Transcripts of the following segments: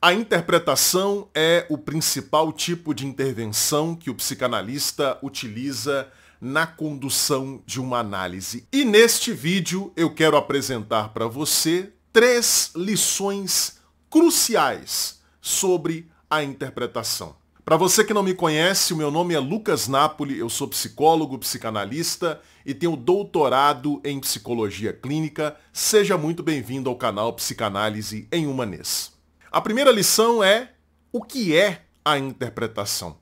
A interpretação é o principal tipo de intervenção que o psicanalista utiliza na condução de uma análise. E neste vídeo eu quero apresentar para você 3 lições cruciais sobre a interpretação. Para você que não me conhece, o meu nome é Lucas Napoli, eu sou psicólogo, psicanalista e tenho doutorado em psicologia clínica. Seja muito bem-vindo ao canal Psicanálise em Humanês. A primeira lição é: o que é a interpretação?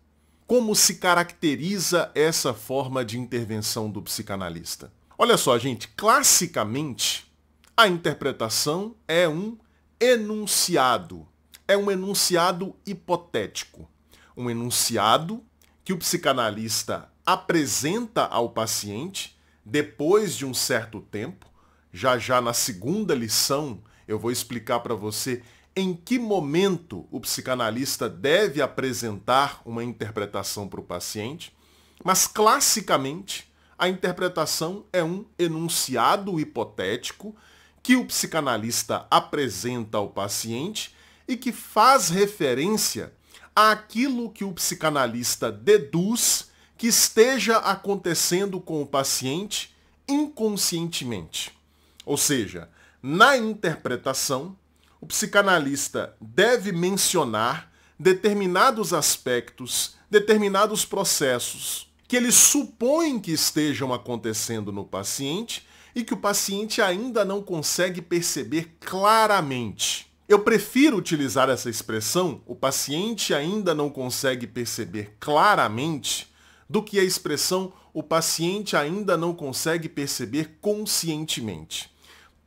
Como se caracteriza essa forma de intervenção do psicanalista? Olha só, gente, classicamente, a interpretação é um enunciado. É um enunciado hipotético. Um enunciado que o psicanalista apresenta ao paciente depois de um certo tempo. Já na segunda lição, eu vou explicar para você em que momento o psicanalista deve apresentar uma interpretação para o paciente, mas classicamente a interpretação é um enunciado hipotético que o psicanalista apresenta ao paciente e que faz referência àquilo que o psicanalista deduz que esteja acontecendo com o paciente inconscientemente. Ou seja, na interpretação, o psicanalista deve mencionar determinados aspectos, determinados processos que ele supõe que estejam acontecendo no paciente e que o paciente ainda não consegue perceber claramente. Eu prefiro utilizar essa expressão, o paciente ainda não consegue perceber claramente, do que a expressão, o paciente ainda não consegue perceber conscientemente.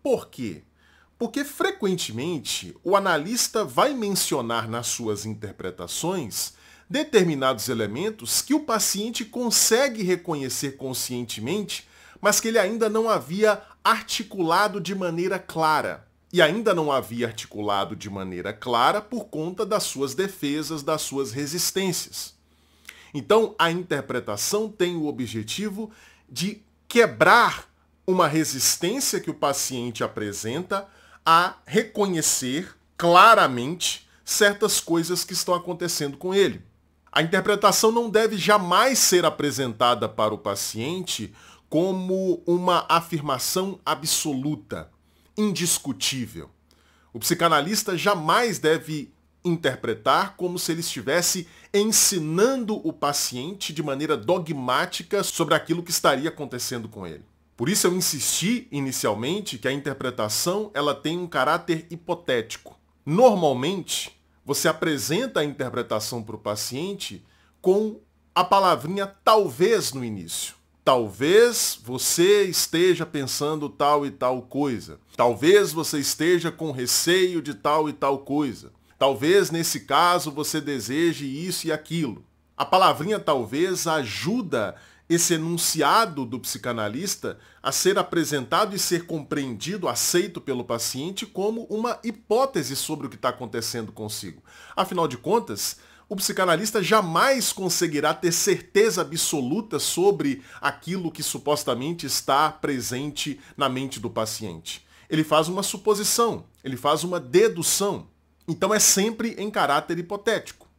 Por quê? Porque frequentemente o analista vai mencionar nas suas interpretações determinados elementos que o paciente consegue reconhecer conscientemente, mas que ele ainda não havia articulado de maneira clara. E ainda não havia articulado de maneira clara por conta das suas defesas, das suas resistências. Então, a interpretação tem o objetivo de quebrar uma resistência que o paciente apresenta a reconhecer claramente certas coisas que estão acontecendo com ele. A interpretação não deve jamais ser apresentada para o paciente como uma afirmação absoluta, indiscutível. O psicanalista jamais deve interpretar como se ele estivesse ensinando o paciente de maneira dogmática sobre aquilo que estaria acontecendo com ele. Por isso eu insisti inicialmente que a interpretação ela tem um caráter hipotético. Normalmente, você apresenta a interpretação para o paciente com a palavrinha talvez no início. Talvez você esteja pensando tal e tal coisa. Talvez você esteja com receio de tal e tal coisa. Talvez nesse caso você deseje isso e aquilo. A palavrinha talvez ajuda esse enunciado do psicanalista a ser apresentado e ser compreendido, aceito pelo paciente como uma hipótese sobre o que está acontecendo consigo. Afinal de contas, o psicanalista jamais conseguirá ter certeza absoluta sobre aquilo que supostamente está presente na mente do paciente. Ele faz uma suposição, ele faz uma dedução. Então é sempre em caráter hipotético.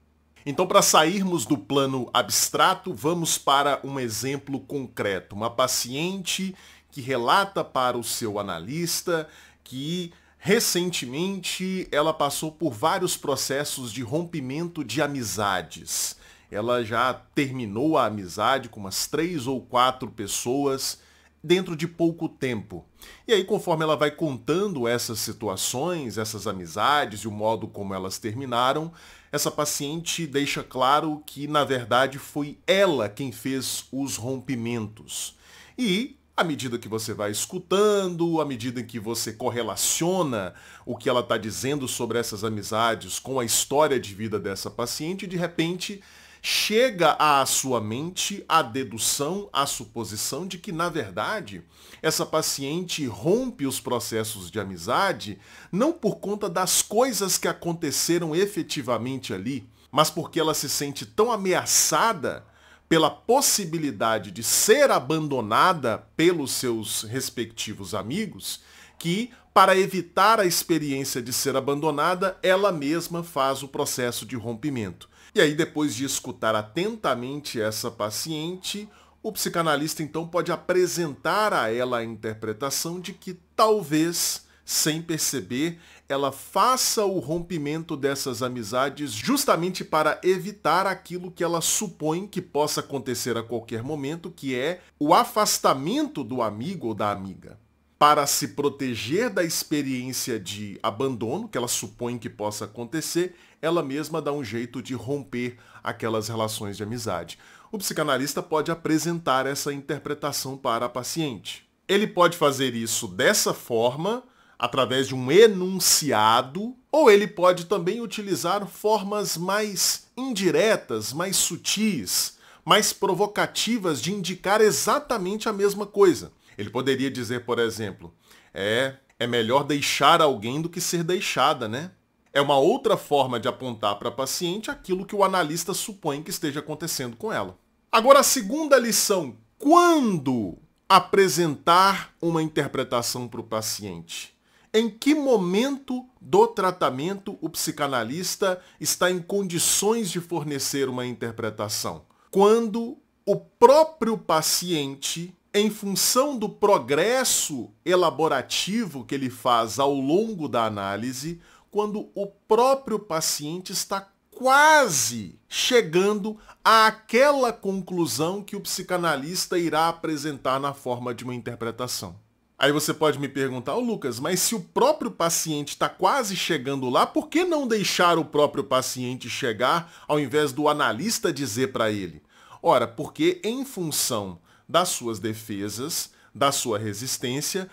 Então, para sairmos do plano abstrato, vamos para um exemplo concreto. Uma paciente que relata para o seu analista que recentemente ela passou por vários processos de rompimento de amizades. Ela já terminou a amizade com umas 3 ou 4 pessoas dentro de pouco tempo. E aí, conforme ela vai contando essas situações, essas amizades e o modo como elas terminaram, essa paciente deixa claro que, na verdade, foi ela quem fez os rompimentos. E, à medida que você vai escutando, à medida que você correlaciona o que ela está dizendo sobre essas amizades com a história de vida dessa paciente, de repente chega à sua mente a dedução, a suposição de que, na verdade, essa paciente rompe os processos de amizade não por conta das coisas que aconteceram efetivamente ali, mas porque ela se sente tão ameaçada pela possibilidade de ser abandonada pelos seus respectivos amigos, que para evitar a experiência de ser abandonada, ela mesma faz o processo de rompimento. E aí, depois de escutar atentamente essa paciente, o psicanalista então pode apresentar a ela a interpretação de que talvez, sem perceber, ela faça o rompimento dessas amizades justamente para evitar aquilo que ela supõe que possa acontecer a qualquer momento, que é o afastamento do amigo ou da amiga. Para se proteger da experiência de abandono, que ela supõe que possa acontecer, ela mesma dá um jeito de romper aquelas relações de amizade. O psicanalista pode apresentar essa interpretação para a paciente. Ele pode fazer isso dessa forma, através de um enunciado, ou ele pode também utilizar formas mais indiretas, mais sutis, mais provocativas de indicar exatamente a mesma coisa. Ele poderia dizer, por exemplo, é melhor deixar alguém do que ser deixada, né? É uma outra forma de apontar para a paciente aquilo que o analista supõe que esteja acontecendo com ela. Agora, a segunda lição: quando apresentar uma interpretação para o paciente? Em que momento do tratamento o psicanalista está em condições de fornecer uma interpretação? Quando o próprio paciente, em função do progresso elaborativo que ele faz ao longo da análise, quando o próprio paciente está quase chegando àquela conclusão que o psicanalista irá apresentar na forma de uma interpretação. Aí você pode me perguntar, Lucas, mas se o próprio paciente está quase chegando lá, por que não deixar o próprio paciente chegar ao invés do analista dizer para ele? Ora, porque em função das suas defesas, da sua resistência,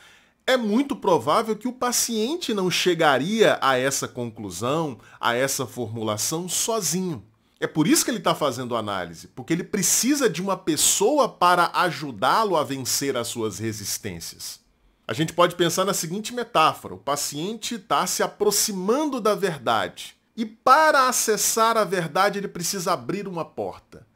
é muito provável que o paciente não chegaria a essa conclusão, a essa formulação sozinho. É por isso que ele está fazendo análise, porque ele precisa de uma pessoa para ajudá-lo a vencer as suas resistências. A gente pode pensar na seguinte metáfora: o paciente está se aproximando da verdade e para acessar a verdade ele precisa abrir uma porta.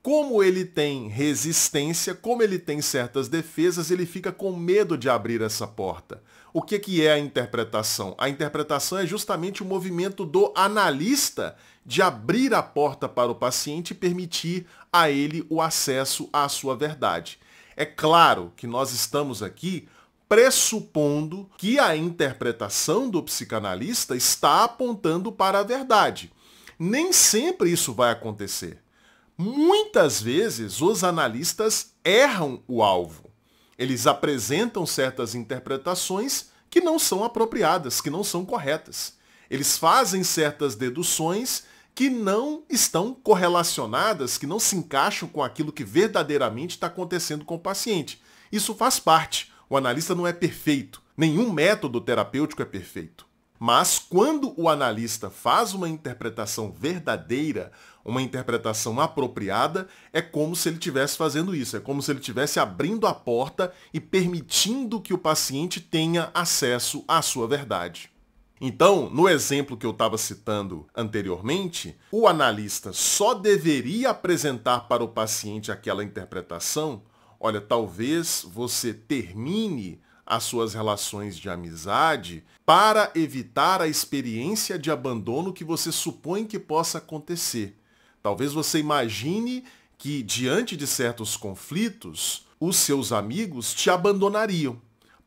Como ele tem resistência, como ele tem certas defesas, ele fica com medo de abrir essa porta. O que é a interpretação? A interpretação é justamente o movimento do analista de abrir a porta para o paciente e permitir a ele o acesso à sua verdade. É claro que nós estamos aqui pressupondo que a interpretação do psicanalista está apontando para a verdade. Nem sempre isso vai acontecer. Muitas vezes os analistas erram o alvo. Eles apresentam certas interpretações que não são apropriadas, que não são corretas. Eles fazem certas deduções que não estão correlacionadas, que não se encaixam com aquilo que verdadeiramente está acontecendo com o paciente. Isso faz parte. O analista não é perfeito. Nenhum método terapêutico é perfeito. Mas quando o analista faz uma interpretação verdadeira, uma interpretação apropriada, é como se ele estivesse fazendo isso. É como se ele estivesse abrindo a porta e permitindo que o paciente tenha acesso à sua verdade. Então, no exemplo que eu estava citando anteriormente, o analista só deveria apresentar para o paciente aquela interpretação: olha, talvez você termine as suas relações de amizade para evitar a experiência de abandono que você supõe que possa acontecer. Talvez você imagine que, diante de certos conflitos, os seus amigos te abandonariam.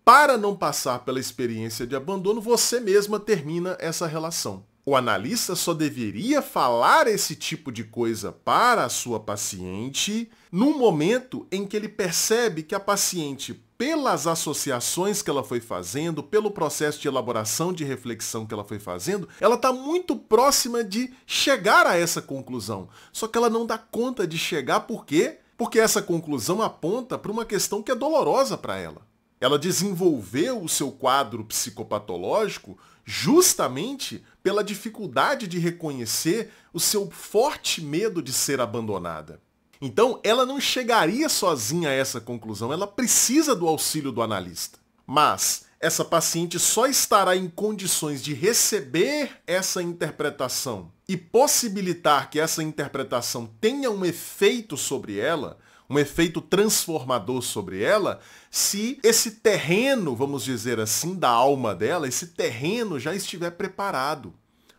Para não passar pela experiência de abandono, você mesma termina essa relação. O analista só deveria falar esse tipo de coisa para a sua paciente no momento em que ele percebe que a paciente, pelas associações que ela foi fazendo, pelo processo de elaboração de reflexão que ela foi fazendo, ela está muito próxima de chegar a essa conclusão. Só que ela não dá conta de chegar, por quê? Porque essa conclusão aponta para uma questão que é dolorosa para ela. Ela desenvolveu o seu quadro psicopatológico justamente pela dificuldade de reconhecer o seu forte medo de ser abandonada. Então, ela não chegaria sozinha a essa conclusão, ela precisa do auxílio do analista. Mas essa paciente só estará em condições de receber essa interpretação e possibilitar que essa interpretação tenha um efeito sobre ela um efeito transformador sobre ela, se esse terreno, vamos dizer assim, da alma dela, esse terreno já estiver preparado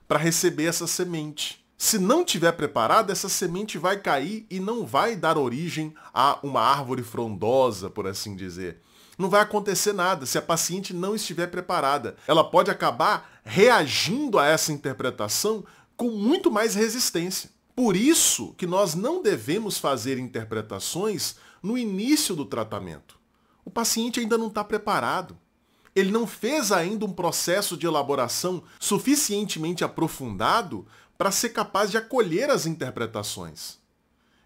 para receber essa semente. Se não estiver preparado, essa semente vai cair e não vai dar origem a uma árvore frondosa, por assim dizer. Não vai acontecer nada se a paciente não estiver preparada. Ela pode acabar reagindo a essa interpretação com muito mais resistência. Por isso que nós não devemos fazer interpretações no início do tratamento. O paciente ainda não está preparado. Ele não fez ainda um processo de elaboração suficientemente aprofundado para ser capaz de acolher as interpretações.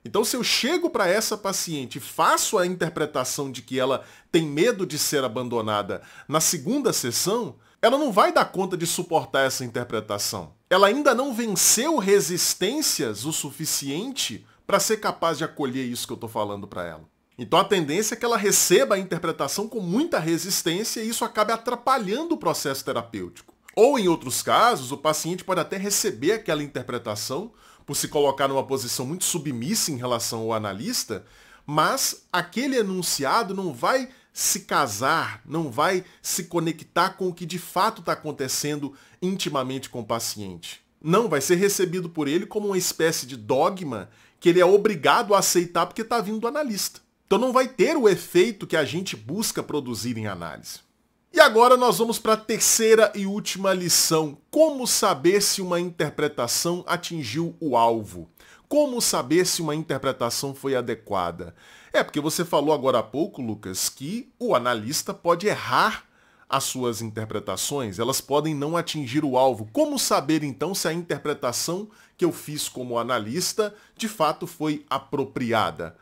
Então, se eu chego para essa paciente e faço a interpretação de que ela tem medo de ser abandonada na segunda sessão, ela não vai dar conta de suportar essa interpretação. Ela ainda não venceu resistências o suficiente para ser capaz de acolher isso que eu estou falando para ela. Então a tendência é que ela receba a interpretação com muita resistência e isso acabe atrapalhando o processo terapêutico. Ou, em outros casos, o paciente pode até receber aquela interpretação por se colocar numa posição muito submissa em relação ao analista, mas aquele enunciado não vai se casar, não vai se conectar com o que de fato está acontecendo intimamente com o paciente. Não, vai ser recebido por ele como uma espécie de dogma que ele é obrigado a aceitar porque está vindo do analista. Então não vai ter o efeito que a gente busca produzir em análise. E agora nós vamos para a terceira e última lição. Como saber se uma interpretação atingiu o alvo? Como saber se uma interpretação foi adequada? Porque você falou agora há pouco, Lucas, que o analista pode errar as suas interpretações, elas podem não atingir o alvo. Como saber, então, se a interpretação que eu fiz como analista de fato foi apropriada?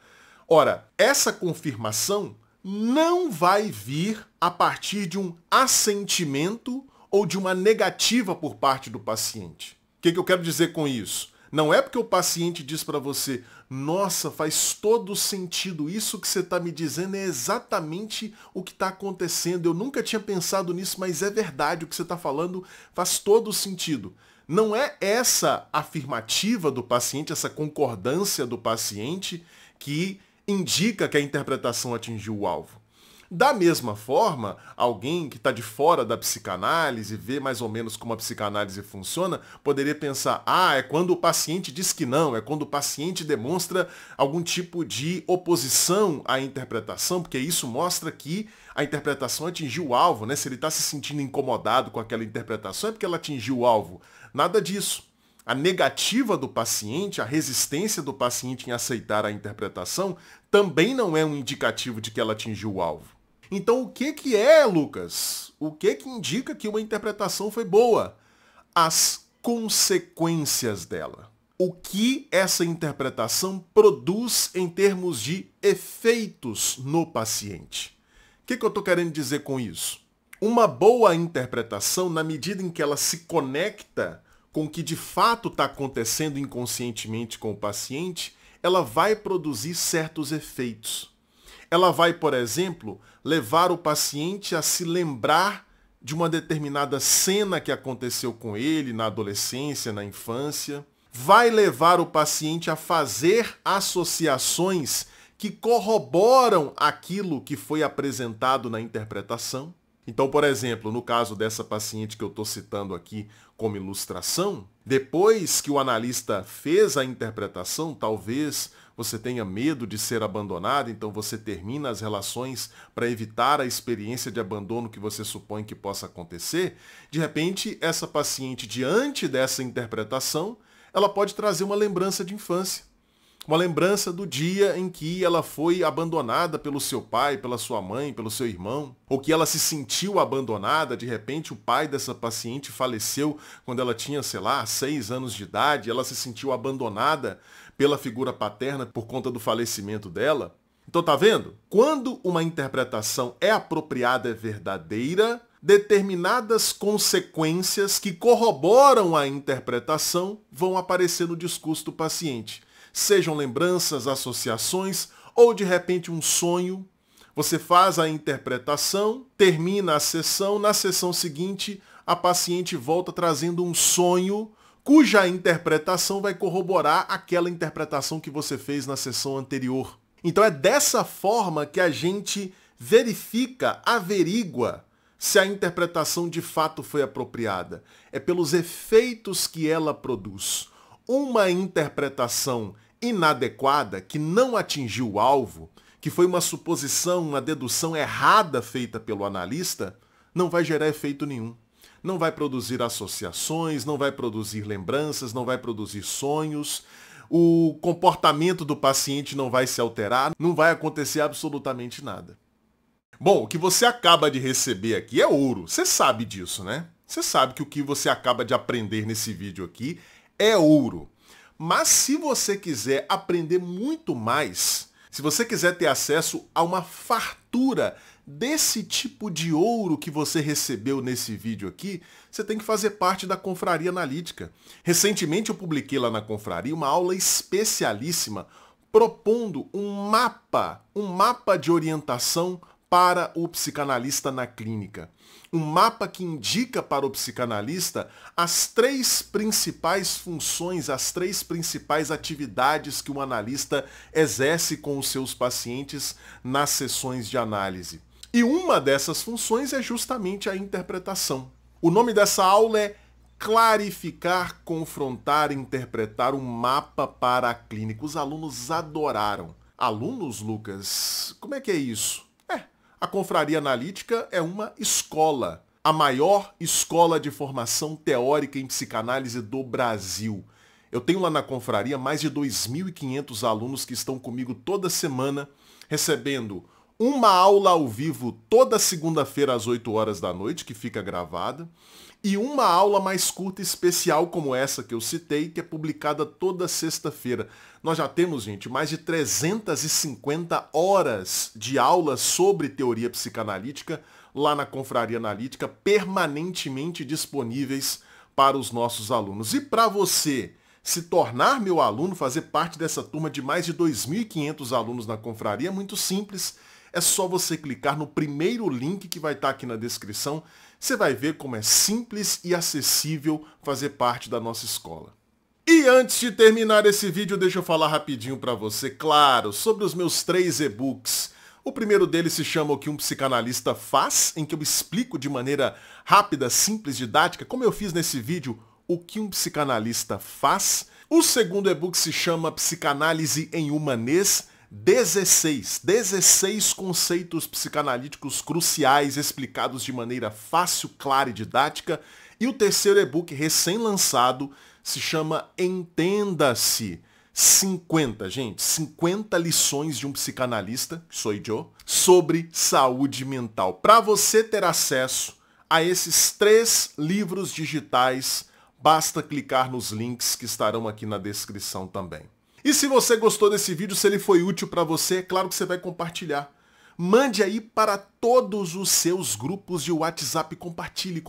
Ora, essa confirmação não vai vir a partir de um assentimento ou de uma negativa por parte do paciente. O que eu quero dizer com isso? Não é porque o paciente diz para você, nossa, faz todo sentido, isso que você está me dizendo é exatamente o que está acontecendo, eu nunca tinha pensado nisso, mas é verdade, o que você está falando faz todo sentido. Não é essa afirmativa do paciente, essa concordância do paciente que indica que a interpretação atingiu o alvo. Da mesma forma, alguém que está de fora da psicanálise, vê mais ou menos como a psicanálise funciona, poderia pensar, é quando o paciente diz que não, é quando o paciente demonstra algum tipo de oposição à interpretação, porque isso mostra que a interpretação atingiu o alvo, né? Se ele está se sentindo incomodado com aquela interpretação, é porque ela atingiu o alvo. Nada disso. A negativa do paciente, a resistência do paciente em aceitar a interpretação, também não é um indicativo de que ela atingiu o alvo. Então o que é, Lucas? O que indica que uma interpretação foi boa? As consequências dela. O que essa interpretação produz em termos de efeitos no paciente. O que eu estou querendo dizer com isso? Uma boa interpretação, na medida em que ela se conecta com o que de fato está acontecendo inconscientemente com o paciente, ela vai produzir certos efeitos. Ela vai, por exemplo, levar o paciente a se lembrar de uma determinada cena que aconteceu com ele na adolescência, na infância. Vai levar o paciente a fazer associações que corroboram aquilo que foi apresentado na interpretação. Então, por exemplo, no caso dessa paciente que eu estou citando aqui como ilustração, depois que o analista fez a interpretação, talvez você tenha medo de ser abandonado, então você termina as relações para evitar a experiência de abandono que você supõe que possa acontecer. De repente, essa paciente, diante dessa interpretação, ela pode trazer uma lembrança de infância. Uma lembrança do dia em que ela foi abandonada pelo seu pai, pela sua mãe, pelo seu irmão, ou que ela se sentiu abandonada, de repente o pai dessa paciente faleceu quando ela tinha, 6 anos de idade, ela se sentiu abandonada pela figura paterna por conta do falecimento dela. Então tá vendo? Quando uma interpretação é apropriada, é verdadeira, determinadas consequências que corroboram a interpretação vão aparecer no discurso do paciente. Sejam lembranças, associações ou de repente um sonho. Você faz a interpretação, termina a sessão, na sessão seguinte a paciente volta trazendo um sonho cuja interpretação vai corroborar aquela interpretação que você fez na sessão anterior. Então é dessa forma que a gente verifica, averigua se a interpretação de fato foi apropriada. É pelos efeitos que ela produz. Uma interpretação inadequada, que não atingiu o alvo, que foi uma suposição, uma dedução errada feita pelo analista, não vai gerar efeito nenhum. Não vai produzir associações, não vai produzir lembranças, não vai produzir sonhos, o comportamento do paciente não vai se alterar, não vai acontecer absolutamente nada. Bom, o que você acaba de receber aqui é ouro. Você sabe disso, né? Você sabe que o que você acaba de aprender nesse vídeo aqui é ouro. Mas se você quiser aprender muito mais, se você quiser ter acesso a uma fartura desse tipo de ouro que você recebeu nesse vídeo aqui, você tem que fazer parte da Confraria Analítica. Recentemente eu publiquei lá na Confraria uma aula especialíssima propondo um mapa de orientação para o psicanalista na clínica. Um mapa que indica para o psicanalista as 3 principais funções, as 3 principais atividades que o analista exerce com os seus pacientes nas sessões de análise. E uma dessas funções é justamente a interpretação. O nome dessa aula é Clarificar, Confrontar, Interpretar um Mapa para a Clínica. Os alunos adoraram. Alunos, Lucas? Como é que é isso? A Confraria Analítica é uma escola, a maior escola de formação teórica em psicanálise do Brasil. Eu tenho lá na Confraria mais de 2.500 alunos que estão comigo toda semana, recebendo uma aula ao vivo toda segunda-feira às 8 horas da noite, que fica gravada, e uma aula mais curta especial como essa que eu citei, que é publicada toda sexta-feira. Nós já temos, gente, mais de 350 horas de aulas sobre teoria psicanalítica lá na Confraria Analítica, permanentemente disponíveis para os nossos alunos. E para você se tornar meu aluno, fazer parte dessa turma de mais de 2.500 alunos na Confraria, é muito simples. É só você clicar no primeiro link que vai estar aqui na descrição. Você vai ver como é simples e acessível fazer parte da nossa escola. E antes de terminar esse vídeo, deixa eu falar rapidinho para você, claro, sobre os meus 3 e-books. O primeiro deles se chama O que um Psicanalista Faz, em que eu explico de maneira rápida, simples, didática, como eu fiz nesse vídeo, o que um psicanalista faz. O segundo e-book se chama Psicanálise em Humanês, 16 conceitos psicanalíticos cruciais explicados de maneira fácil, clara e didática. E o terceiro e-book recém-lançado se chama Entenda-se. 50 lições de um psicanalista, que sou eu, sobre saúde mental. Para você ter acesso a esses 3 livros digitais, basta clicar nos links que estarão aqui na descrição também. E se você gostou desse vídeo, se ele foi útil para você, é claro que você vai compartilhar. Mande aí para todos os seus grupos de WhatsApp, compartilhe.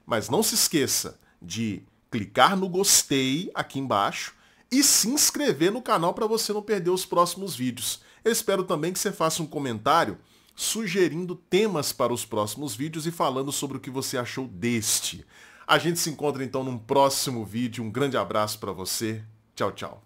Mas não se esqueça de clicar no gostei aqui embaixo e se inscrever no canal para você não perder os próximos vídeos. Eu espero também que você faça um comentário sugerindo temas para os próximos vídeos e falando sobre o que você achou deste. A gente se encontra então num próximo vídeo. Um grande abraço para você. Tchau, tchau.